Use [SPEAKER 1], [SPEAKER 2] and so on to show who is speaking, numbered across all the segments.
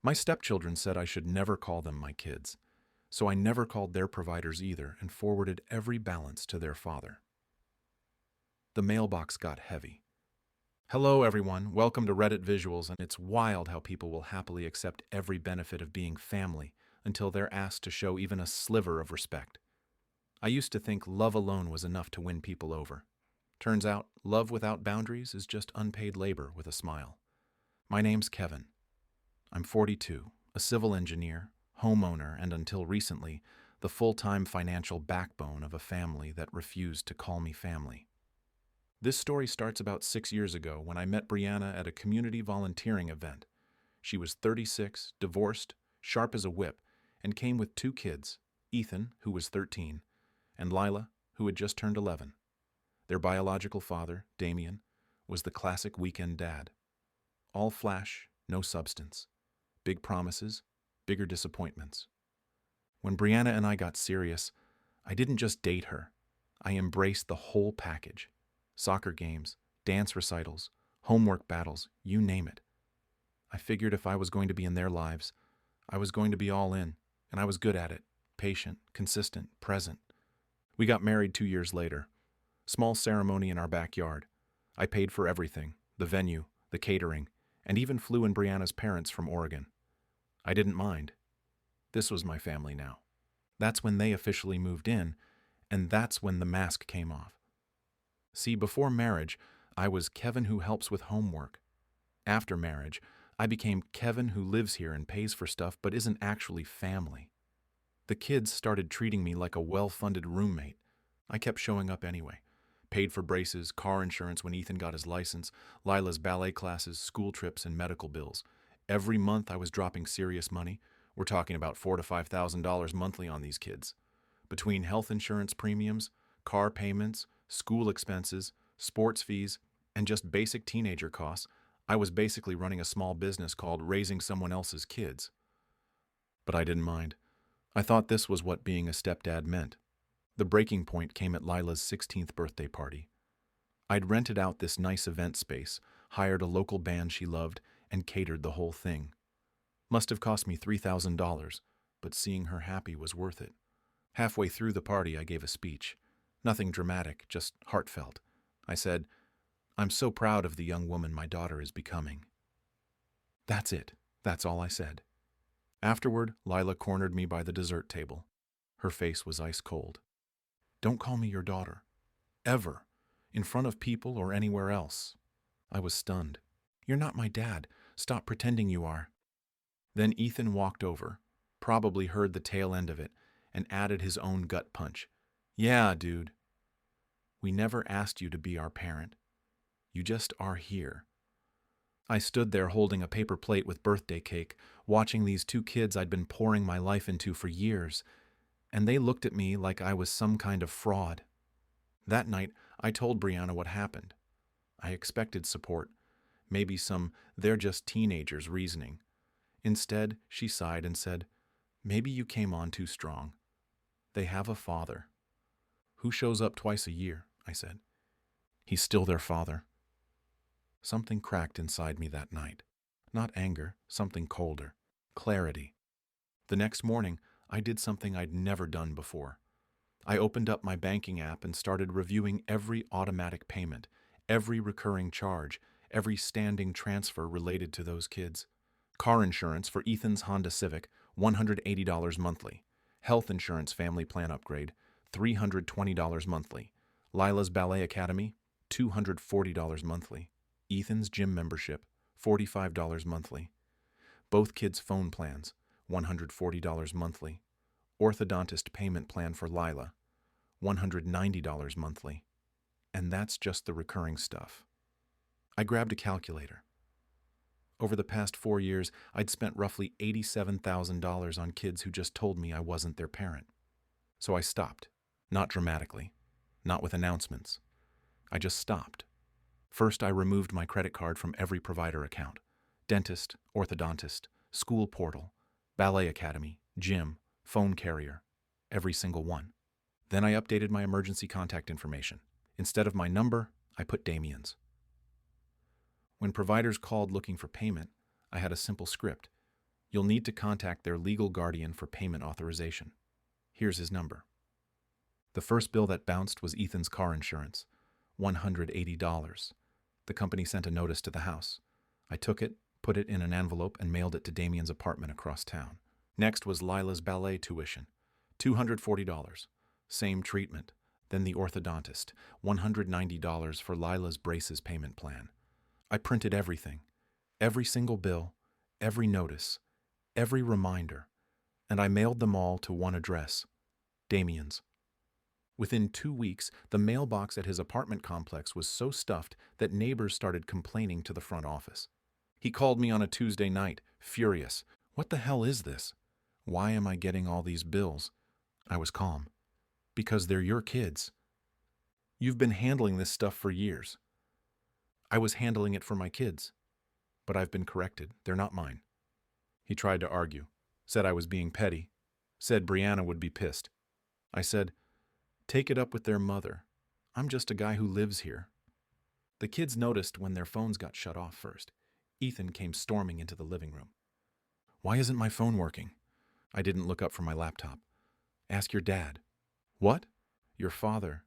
[SPEAKER 1] My stepchildren said I should never call them my kids, so I never called their providers either and forwarded every balance to their father. The mailbox got heavy. Hello, everyone. Welcome to Reddit Visuals, and it's wild how people will happily accept every benefit of being family until they're asked to show even a sliver of respect. I used to think love alone was enough to win people over. Turns out, love without boundaries is just unpaid labor with a smile. My name's Kevin. I'm 42, a civil engineer, homeowner, and until recently, the full-time financial backbone of a family that refused to call me family. This story starts about 6 years ago when I met Brianna at a community volunteering event. She was 36, divorced, sharp as a whip, and came with 2 kids, Ethan, who was 13, and Lila, who had just turned 11. Their biological father, Damien, was the classic weekend dad. All flash, no substance. Big promises, bigger disappointments. When Brianna and I got serious, I didn't just date her. I embraced the whole package. Soccer games, dance recitals, homework battles, you name it. I figured if I was going to be in their lives, I was going to be all in, and I was good at it, patient, consistent, present. We got married 2 years later. Small ceremony in our backyard. I paid for everything, the venue, the catering, and even flew in Brianna's parents from Oregon. I didn't mind. This was my family now. That's when they officially moved in, and that's when the mask came off. See, before marriage, I was Kevin who helps with homework. After marriage, I became Kevin who lives here and pays for stuff but isn't actually family. The kids started treating me like a well-funded roommate. I kept showing up anyway. Paid for braces, car insurance when Ethan got his license, Lila's ballet classes, school trips, and medical bills. Every month I was dropping serious money. We're talking about $4,000 to $5,000 monthly on these kids. Between health insurance premiums, car payments, school expenses, sports fees, and just basic teenager costs, I was basically running a small business called Raising Someone Else's Kids. But I didn't mind. I thought this was what being a stepdad meant. The breaking point came at Lila's 16th birthday party. I'd rented out this nice event space, hired a local band she loved, and catered the whole thing. Must have cost me $3,000, but seeing her happy was worth it. Halfway through the party, I gave a speech. Nothing dramatic, just heartfelt. I said, "I'm so proud of the young woman my daughter is becoming." That's it. That's all I said. Afterward, Lila cornered me by the dessert table. Her face was ice cold. "Don't call me your daughter. Ever. In front of people or anywhere else." I was stunned. "You're not my dad. Stop pretending you are." Then Ethan walked over, probably heard the tail end of it, and added his own gut punch. "Yeah, dude. We never asked you to be our parent. You just are here." I stood there holding a paper plate with birthday cake, watching these 2 kids I'd been pouring my life into for years, and they looked at me like I was some kind of fraud. That night, I told Brianna what happened. I expected support, maybe some "they're just teenagers" reasoning. Instead, she sighed and said, "Maybe you came on too strong. They have a father." "Who shows up twice a year?" I said. "He's still their father." Something cracked inside me that night. Not anger, something colder. Clarity. The next morning, I did something I'd never done before. I opened up my banking app and started reviewing every automatic payment, every recurring charge, every standing transfer related to those kids. Car insurance for Ethan's Honda Civic, $180 monthly. Health insurance family plan upgrade, $320 monthly. Lila's Ballet Academy, $240 monthly. Ethan's gym membership, $45 monthly. Both kids' phone plans, $140 monthly. Orthodontist payment plan for Lila, $190 monthly. And that's just the recurring stuff. I grabbed a calculator. Over the past 4 years, I'd spent roughly $87,000 on kids who just told me I wasn't their parent. So I stopped. Not dramatically. Not with announcements. I just stopped. First, I removed my credit card from every provider account. Dentist, orthodontist, school portal, ballet academy, gym, phone carrier, every single one. Then I updated my emergency contact information. Instead of my number, I put Damien's. When providers called looking for payment, I had a simple script. You'll need to contact their legal guardian for payment authorization. Here's his number. The first bill that bounced was Ethan's car insurance, $180. The company sent a notice to the house. I took it, put it in an envelope, and mailed it to Damien's apartment across town. Next was Lila's ballet tuition, $240. Same treatment. Then the orthodontist, $190 for Lila's braces payment plan. I printed everything, every single bill, every notice, every reminder, and I mailed them all to one address, Damien's. Within 2 weeks, the mailbox at his apartment complex was so stuffed that neighbors started complaining to the front office. He called me on a Tuesday night, furious. What the hell is this? Why am I getting all these bills? I was calm. Because they're your kids. You've been handling this stuff for years. I was handling it for my kids. But I've been corrected. They're not mine. He tried to argue, said I was being petty, said Brianna would be pissed. I said, take it up with their mother. I'm just a guy who lives here. The kids noticed when their phones got shut off first. Ethan came storming into the living room. Why isn't my phone working? I didn't look up from my laptop. Ask your dad. What? Your father.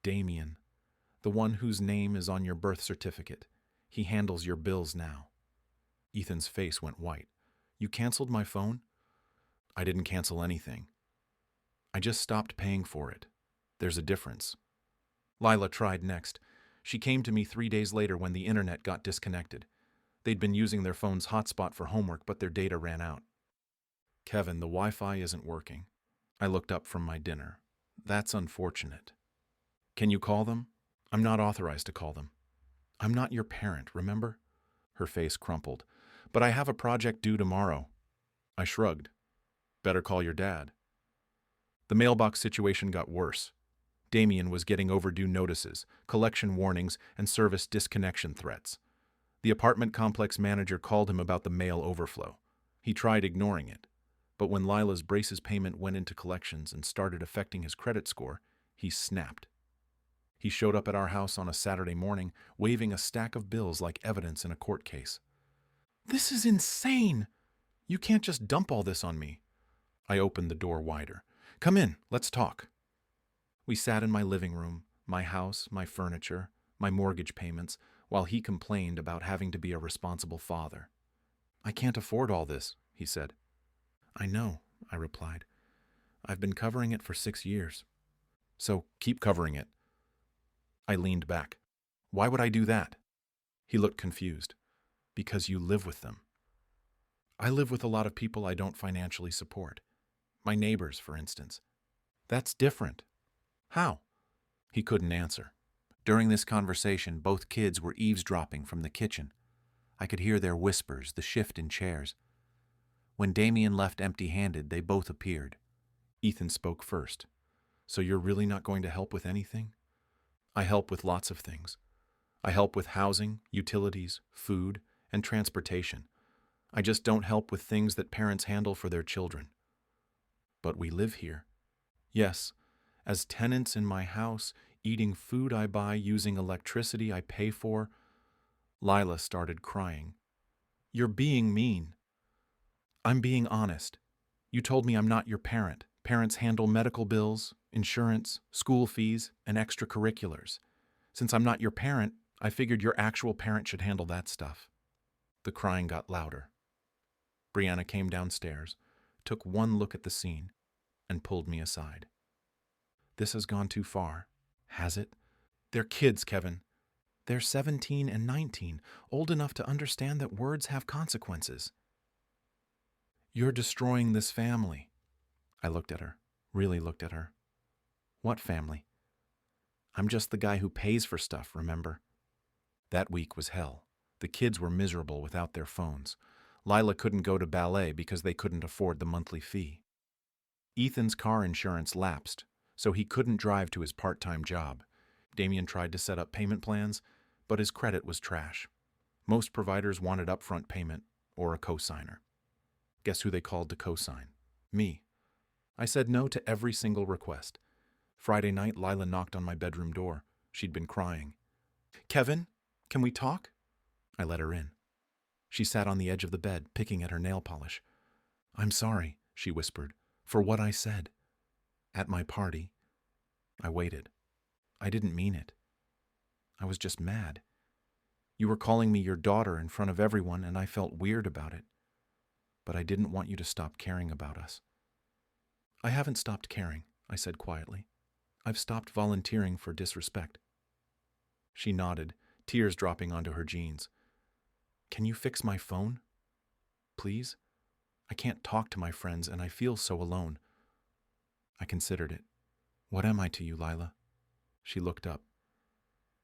[SPEAKER 1] Damien. The one whose name is on your birth certificate. He handles your bills now. Ethan's face went white. You canceled my phone? I didn't cancel anything. I just stopped paying for it. There's a difference. Lila tried next. She came to me 3 days later when the internet got disconnected. They'd been using their phone's hotspot for homework, but their data ran out. Kevin, the Wi-Fi isn't working. I looked up from my dinner. That's unfortunate. Can you call them? I'm not authorized to call them. I'm not your parent, remember? Her face crumpled. But I have a project due tomorrow. I shrugged. Better call your dad. The mailbox situation got worse. Damien was getting overdue notices, collection warnings, and service disconnection threats. The apartment complex manager called him about the mail overflow. He tried ignoring it. But when Lila's braces payment went into collections and started affecting his credit score, he snapped. He showed up at our house on a Saturday morning, waving a stack of bills like evidence in a court case. This is insane! You can't just dump all this on me. I opened the door wider. Come in, let's talk. We sat in my living room, my house, my furniture, my mortgage payments, while he complained about having to be a responsible father. I can't afford all this, he said. I know, I replied. I've been covering it for 6 years. So keep covering it. I leaned back. Why would I do that? He looked confused. Because you live with them. I live with a lot of people I don't financially support. My neighbors, for instance. That's different. How? He couldn't answer. During this conversation, both kids were eavesdropping from the kitchen. I could hear their whispers, the shift in chairs. When Damien left empty-handed, they both appeared. Ethan spoke first. So you're really not going to help with anything? I help with lots of things. I help with housing, utilities, food, and transportation. I just don't help with things that parents handle for their children. But we live here. Yes, as tenants in my house, eating food I buy, using electricity I pay for. Lila started crying. You're being mean. I'm being honest. You told me I'm not your parent. Parents handle medical bills, insurance, school fees, and extracurriculars. Since I'm not your parent, I figured your actual parent should handle that stuff. The crying got louder. Brianna came downstairs, took one look at the scene, and pulled me aside. This has gone too far, has it? They're kids, Kevin. They're 17 and 19, old enough to understand that words have consequences. You're destroying this family. I looked at her, really looked at her. What family? I'm just the guy who pays for stuff, remember? That week was hell. The kids were miserable without their phones. Lila couldn't go to ballet because they couldn't afford the monthly fee. Ethan's car insurance lapsed, so he couldn't drive to his part-time job. Damien tried to set up payment plans, but his credit was trash. Most providers wanted upfront payment or a cosigner. Guess who they called to cosign? Me. I said no to every single request. Friday night, Lila knocked on my bedroom door. She'd been crying. Kevin, can we talk? I let her in. She sat on the edge of the bed, picking at her nail polish. "I'm sorry," she whispered, "for what I said. At my party." I waited. I didn't mean it. I was just mad. You were calling me your daughter in front of everyone, and I felt weird about it. But I didn't want you to stop caring about us. "I haven't stopped caring," I said quietly. "I've stopped volunteering for disrespect." She nodded, tears dropping onto her jeans. "Can you fix my phone? Please? I can't talk to my friends, and I feel so alone." I considered it. "What am I to you, Lila?" She looked up.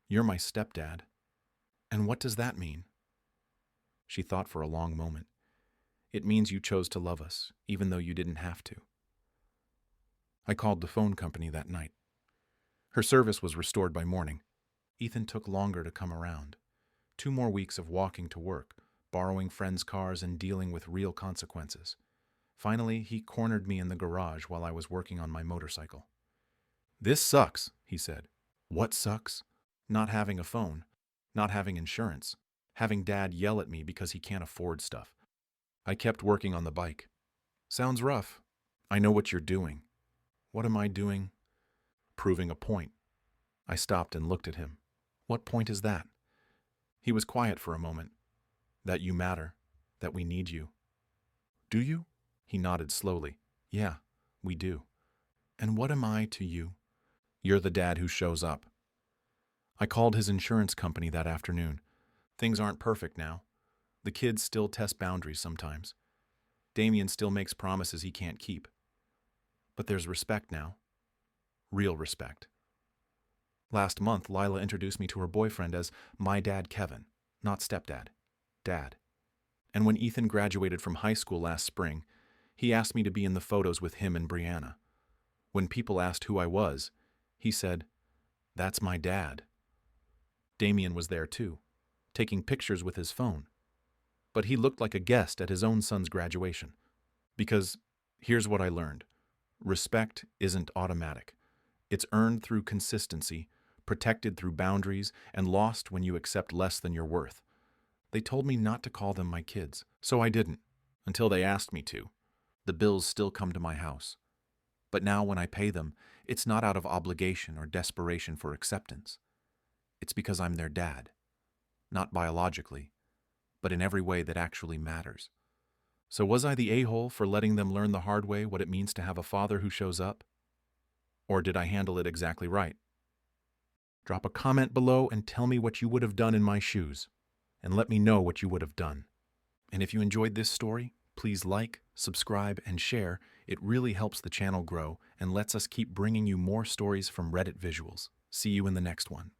[SPEAKER 1] "You're my stepdad." "And what does that mean?" She thought for a long moment. "It means you chose to love us, even though you didn't have to." I called the phone company that night. Her service was restored by morning. Ethan took longer to come around. 2 more weeks of walking to work, borrowing friends' cars, and dealing with real consequences. Finally, he cornered me in the garage while I was working on my motorcycle. "This sucks," he said. "What sucks?" "Not having a phone, not having insurance, having Dad yell at me because he can't afford stuff." I kept working on the bike. "Sounds rough. I know what you're doing." "What am I doing?" "Proving a point." I stopped and looked at him. "What point is that?" He was quiet for a moment. "That you matter, that we need you." "Do you?" He nodded slowly. "Yeah, we do." "And what am I to you?" "You're the dad who shows up." I called his insurance company that afternoon. Things aren't perfect now. The kids still test boundaries sometimes. Damien still makes promises he can't keep. But there's respect now. Real respect. Last month, Lila introduced me to her boyfriend as my dad Kevin, not stepdad, Dad. And when Ethan graduated from high school last spring, he asked me to be in the photos with him and Brianna. When people asked who I was, he said, "That's my dad." Damien was there too, taking pictures with his phone. But he looked like a guest at his own son's graduation. Because here's what I learned. Respect isn't automatic. It's earned through consistency, protected through boundaries, and lost when you accept less than your worth. They told me not to call them my kids, so I didn't, until they asked me to. The bills still come to my house. But now when I pay them, it's not out of obligation or desperation for acceptance. It's because I'm their dad. Not biologically, but in every way that actually matters. So was I the a-hole for letting them learn the hard way what it means to have a father who shows up? Or did I handle it exactly right? Drop a comment below and tell me what you would have done in my shoes. And let me know what you would have done. And if you enjoyed this story, please like, subscribe, and share. It really helps the channel grow and lets us keep bringing you more stories from Reddit visuals. See you in the next one.